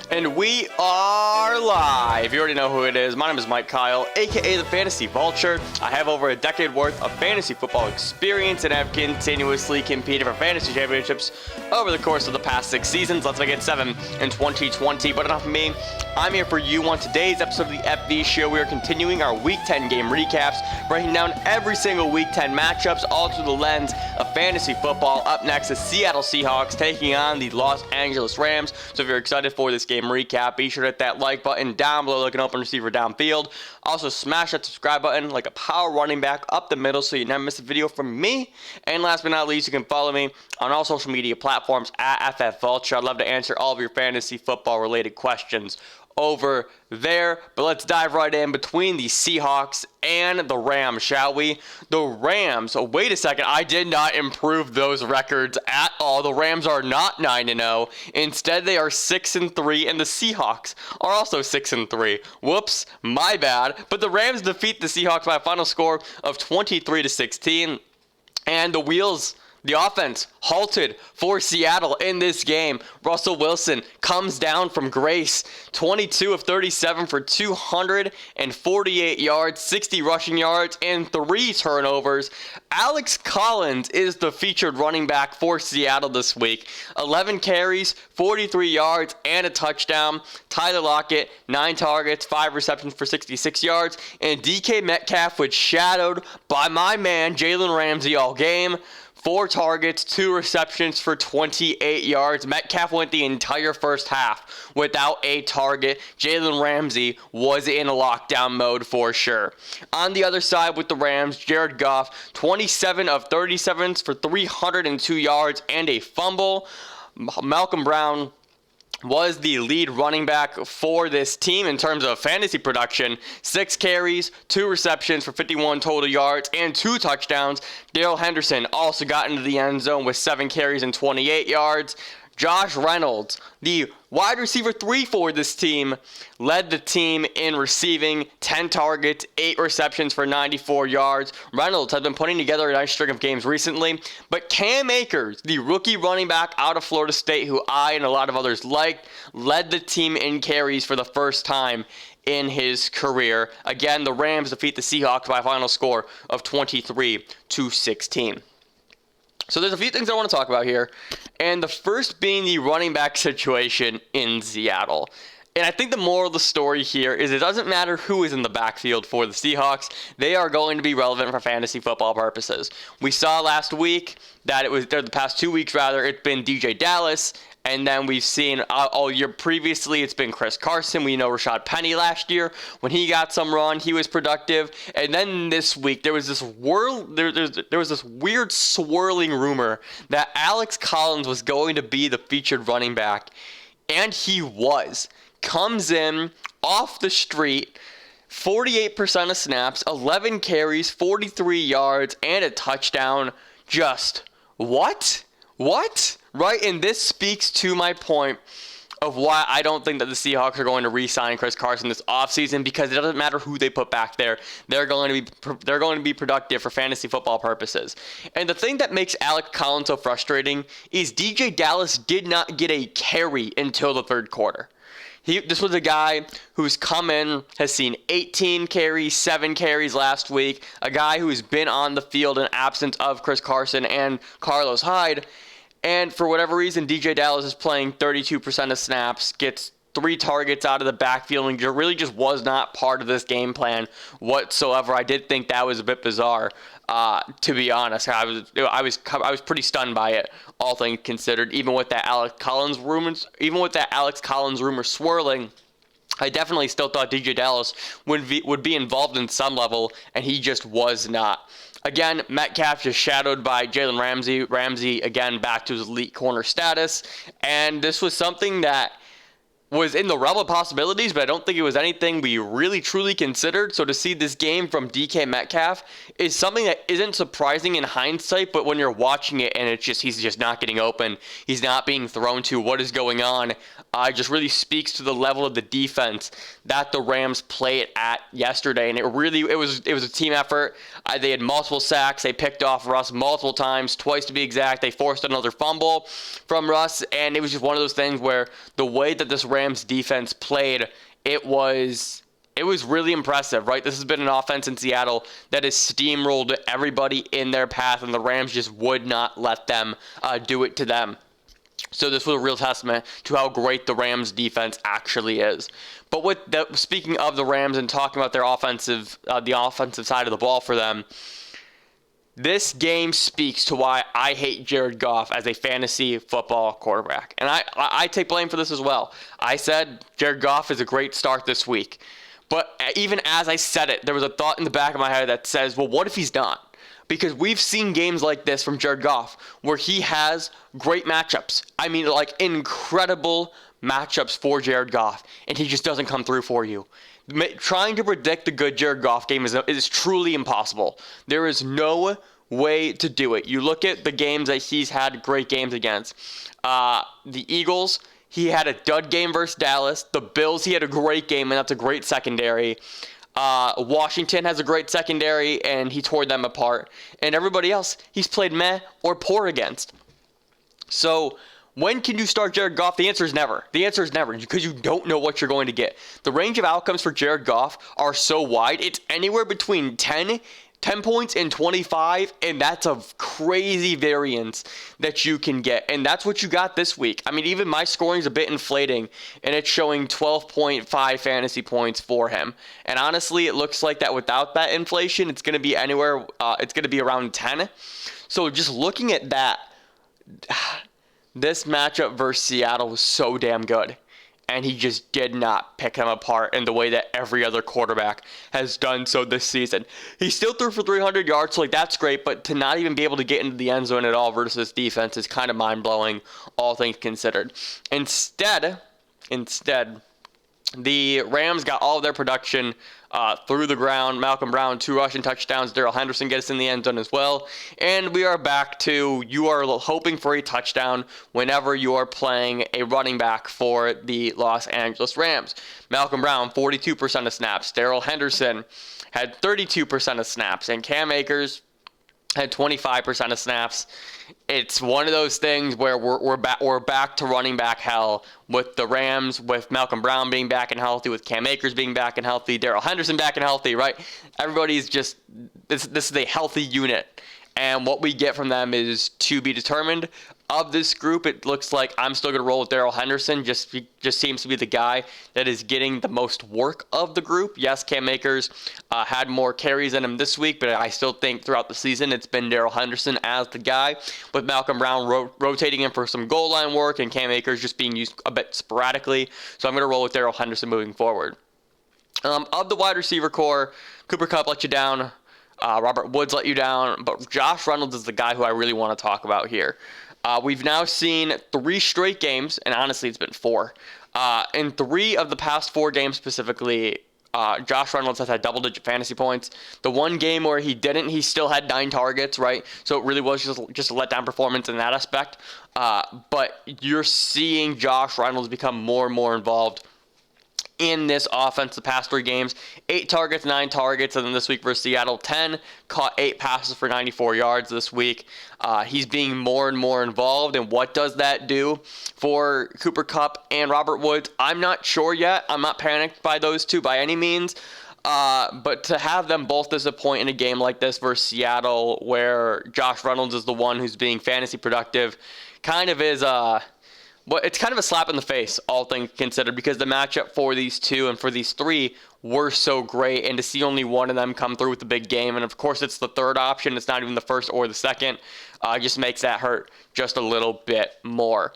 And we are live. You already know who it is. My name is Mike Kyle, aka the Fantasy Vulture. I have over a decade worth of fantasy football experience and have continuously competed for fantasy championships over the course of the past 6 seasons. Let's make it 7 in 2020. But enough of me. I'm here for you on today's episode of the FV Show. We are continuing our Week 10 game recaps, breaking down every single Week 10 matchups, all through the lens of fantasy football. Up next, the Seattle Seahawks taking on the Los Angeles Rams. So if you're excited for this game recap, be sure to hit that like button down below like an open receiver downfield. Also, smash that subscribe button like a power running back up the middle so you never miss a video from me. And last but not least, you can follow me on all social media platforms at FF Vulture. I'd love to answer all of your fantasy football related questions over there. But let's dive right in between the Seahawks and the Rams, shall we? The Rams, oh, wait a second, I did not improve those records at all. The Rams are not 9-0. Instead, they are 6-3, and the Seahawks are also 6-3. Whoops, my bad. But the Rams defeat the Seahawks by a final score of 23-16, and the offense halted for Seattle in this game. Russell Wilson comes down from grace, 22 of 37 for 248 yards, 60 rushing yards, and 3 turnovers. Alex Collins is the featured running back for Seattle this week. 11 carries, 43 yards, and a touchdown. Tyler Lockett, 9 targets, 5 receptions for 66 yards. And DK Metcalf was shadowed by my man Jalen Ramsey all game. 4 targets, 2 receptions for 28 yards. Metcalf went the entire first half without a target. Jalen Ramsey was in a lockdown mode for sure. On the other side with the Rams, Jared Goff, 27 of 37 for 302 yards and a fumble. Malcolm Brown was the lead running back for this team in terms of fantasy production. 6 carries, 2 receptions for 51 total yards, and 2 touchdowns. Darrell Henderson also got into the end zone with 7 carries and 28 yards. Josh Reynolds, the wide receiver 3 for this team, led the team in receiving, 10 targets, 8 receptions for 94 yards. Reynolds has been putting together a nice string of games recently, but Cam Akers, the rookie running back out of Florida State, who I and a lot of others liked, led the team in carries for the first time in his career. Again, the Rams defeat the Seahawks by a final score of 23-16. So there's a few things I want to talk about here, and the first being the running back situation in Seattle. And I think the moral of the story here is it doesn't matter who is in the backfield for the Seahawks. They are going to be relevant for fantasy football purposes. We saw last week that the past 2 weeks rather, it's been DeeJay Dallas. And then we've seen all year previously, it's been Chris Carson. We know Rashad Penny last year. When he got some run, he was productive. And then this week, there was this weird swirling rumor that Alex Collins was going to be the featured running back. And he was. Comes in off the street, 48% of snaps, 11 carries, 43 yards, and a touchdown. Just what? What? Right, and this speaks to my point of why I don't think that the Seahawks are going to re-sign Chris Carson this offseason, because it doesn't matter who they put back there. They're going to be productive for fantasy football purposes. And the thing that makes Alex Collins so frustrating is DeeJay Dallas did not get a carry until the third quarter. This was a guy who's come in, has seen 18 carries, 7 carries last week, a guy who's been on the field in absence of Chris Carson and Carlos Hyde. And for whatever reason, DeeJay Dallas is playing 32% of snaps, gets 3 targets out of the backfield, and really just was not part of this game plan whatsoever. I did think that was a bit bizarre, to be honest. I was pretty stunned by it, all things considered. Even with that Alex Collins rumor swirling, I definitely still thought DeeJay Dallas would be involved in some level, and he just was not. Again, Metcalf just shadowed by Jalen Ramsey. Ramsey, again, back to his elite corner status. And this was something that was in the realm of possibilities, but I don't think it was anything we really truly considered. So to see this game from DK Metcalf is something that isn't surprising in hindsight, but when you're watching it and he's just not getting open, he's not being thrown to, what is going on, just really speaks to the level of the defense that the Rams played at yesterday. And it was a team effort. They had multiple sacks. They picked off Russ multiple times, twice to be exact. They forced another fumble from Russ, and it was just one of those things where the way that this Rams defense played, it was really impressive, right? This has been an offense in Seattle that has steamrolled everybody in their path, and the Rams just would not let them do it to them. So this was a real testament to how great the Rams defense actually is. But speaking of the Rams and talking about their the offensive side of the ball for them, this game speaks to why I hate Jared Goff as a fantasy football quarterback. And I take blame for this as well. I said Jared Goff is a great start this week. But even as I said it, there was a thought in the back of my head that says, well, what if he's not? Because we've seen games like this from Jared Goff where he has great matchups. I mean, like incredible matchups for Jared Goff, and he just doesn't come through for you. Trying to predict the good Jared Goff game is truly impossible. There is no way to do it. You look at the games that he's had great games against. The Eagles, he had a dud game versus Dallas. The Bills, he had a great game, and that's a great secondary. Washington has a great secondary, and he tore them apart. And everybody else, he's played meh or poor against. So when can you start Jared Goff? The answer is never. The answer is never, because you don't know what you're going to get. The range of outcomes for Jared Goff are so wide. It's anywhere between 10 points and 25, and that's a crazy variance that you can get. And that's what you got this week. I mean, even my scoring is a bit inflating, and it's showing 12.5 fantasy points for him. And honestly, it looks like that without that inflation, it's going to be it's going to be around 10. So just looking at that, this matchup versus Seattle was so damn good. And he just did not pick them apart in the way that every other quarterback has done so this season. He still threw for 300 yards, so that's great, but to not even be able to get into the end zone at all versus defense is kind of mind-blowing, all things considered. Instead, the Rams got all of their production through the ground. Malcolm Brown, 2 rushing touchdowns. Darrell Henderson gets in the end zone as well. And we are back to you are hoping for a touchdown whenever you are playing a running back for the Los Angeles Rams. Malcolm Brown, 42% of snaps. Darrell Henderson had 32% of snaps. And Cam Akers had 25% of snaps. It's one of those things where we're back to running back hell with the Rams, with Malcolm Brown being back and healthy, with Cam Akers being back and healthy, Darrell Henderson back and healthy, right? Everybody's just this is a healthy unit, and what we get from them is to be determined. Of this group, it looks like I'm still going to roll with Darrell Henderson. Just seems to be the guy that is getting the most work of the group. Yes, Cam Akers had more carries in him this week, but I still think throughout the season it's been Darrell Henderson as the guy, with Malcolm Brown rotating in for some goal line work and Cam Akers just being used a bit sporadically. So I'm going to roll with Darrell Henderson moving forward. Of the wide receiver core, Cooper Kupp let you down. Robert Woods let you down, but Josh Reynolds is the guy who I really want to talk about here. We've now seen 3 straight games, and honestly, it's been 4. In 3 of the past 4 games specifically, Josh Reynolds has had double-digit fantasy points. The one game where he didn't, he still had 9 targets, right? So it really was just a letdown performance in that aspect. But you're seeing Josh Reynolds become more and more involved in this offense the past 3 games. 8 targets, 9 targets, and then this week versus Seattle, 10. Caught 8 passes for 94 yards this week. He's being more and more involved, and what does that do for Cooper Kupp and Robert Woods? I'm not sure yet. I'm not panicked by those two by any means. But to have them both disappoint in a game like this versus Seattle, where Josh Reynolds is the one who's being fantasy productive, kind of is well, it's kind of a slap in the face, all things considered, because the matchup for these 2 and for these 3 were so great, and to see only one of them come through with the big game, and of course it's the third option, it's not even the first or the second, just makes that hurt just a little bit more.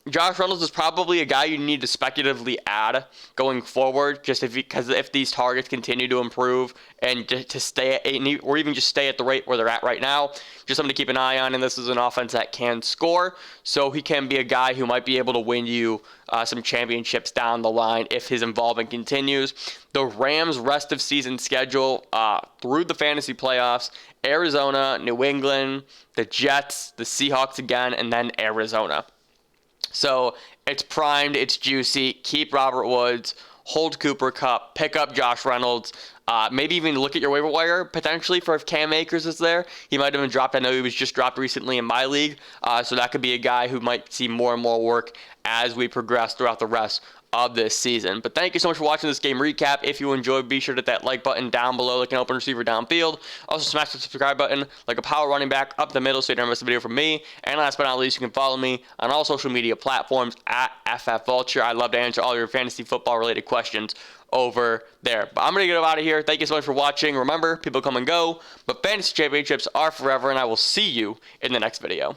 Josh Reynolds is probably a guy you need to speculatively add going forward, just because if these targets continue to improve and to stay at, or even just stay at the rate where they're at right now, just something to keep an eye on. And this is an offense that can score, so he can be a guy who might be able to win you some championships down the line if his involvement continues. The Rams' rest of season schedule through the fantasy playoffs: Arizona, New England, the Jets, the Seahawks again, and then Arizona. So it's primed, it's juicy. Keep Robert Woods, hold Cooper Kupp, pick up Josh Reynolds, maybe even look at your waiver wire potentially for if Cam Akers is there. He might have been dropped. I know he was just dropped recently in my league, so that could be a guy who might see more and more work as we progress throughout the rest of this season. But thank you so much for watching this game recap. If you enjoyed, be sure to hit that like button down below, like an open receiver downfield. Also smash the subscribe button like a power running back up the middle so you don't miss a video from me. And last but not least, you can follow me on all social media platforms at FFVulture. I'd love to answer all your fantasy football related questions over there. But I'm going to get out of here. Thank you so much for watching. Remember, people come and go, but fantasy championships are forever, and I will see you in the next video.